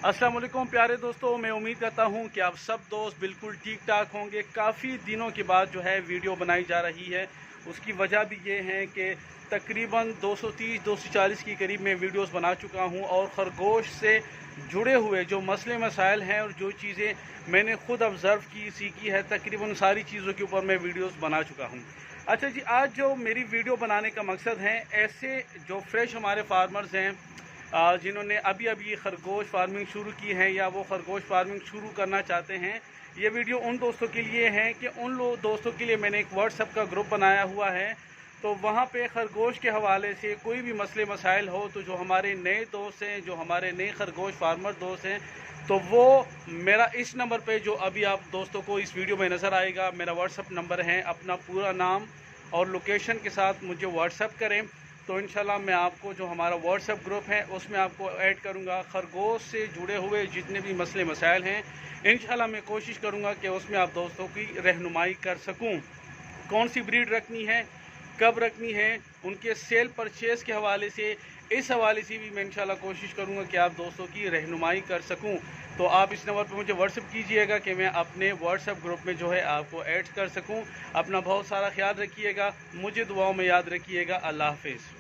अस्सलाम वालेकुम प्यारे दोस्तों, मैं उम्मीद करता हूं कि आप सब दोस्त बिल्कुल ठीक ठाक होंगे। काफ़ी दिनों के बाद जो है वीडियो बनाई जा रही है। उसकी वजह भी ये है कि तकरीबन 230-240 के करीब मैं वीडियोस बना चुका हूं और खरगोश से जुड़े हुए जो मसले मसाइल हैं और जो चीज़ें मैंने ख़ुद ऑब्ज़र्व की सीखी है, तकरीबन सारी चीज़ों के ऊपर मैं वीडियोस बना चुका हूं। अच्छा जी, आज जो मेरी वीडियो बनाने का मकसद है, ऐसे जो फ्रेश हमारे फार्मर्स हैं जिन्होंने अभी अभी खरगोश फार्मिंग शुरू की है या वो खरगोश फार्मिंग शुरू करना चाहते हैं, ये वीडियो उन दोस्तों के लिए है कि उन दोस्तों के लिए मैंने एक व्हाट्सएप का ग्रुप बनाया हुआ है। तो वहाँ पे खरगोश के हवाले से कोई भी मसले मसाइल हो तो जो हमारे नए दोस्त हैं, जो हमारे नए खरगोश फार्मर दोस्त हैं, तो वो मेरा इस नंबर पे जो अभी आप दोस्तों को इस वीडियो में नज़र आएगा, मेरा व्हाट्सएप नंबर है। अपना पूरा नाम और लोकेशन के साथ मुझे व्हाट्सएप करें तो इंशाल्लाह मैं आपको जो हमारा व्हाट्सएप ग्रुप है उसमें आपको ऐड करूंगा। खरगोश से जुड़े हुए जितने भी मसले मसाइल हैं, इंशाल्लाह मैं कोशिश करूंगा कि उसमें आप दोस्तों की रहनुमाई कर सकूं। कौन सी ब्रीड रखनी है, कब रखनी है, उनके सेल परचेज़ के हवाले से, इस हवाले से भी मैं इंशाल्लाह कोशिश करूंगा कि आप दोस्तों की रहनुमाई कर सकूं। तो आप इस नंबर पर मुझे व्हाट्सएप कीजिएगा कि मैं अपने व्हाट्सएप ग्रुप में जो है आपको ऐड कर सकूं। अपना बहुत सारा ख्याल रखिएगा, मुझे दुआओं में याद रखिएगा। अल्लाह हाफिज़।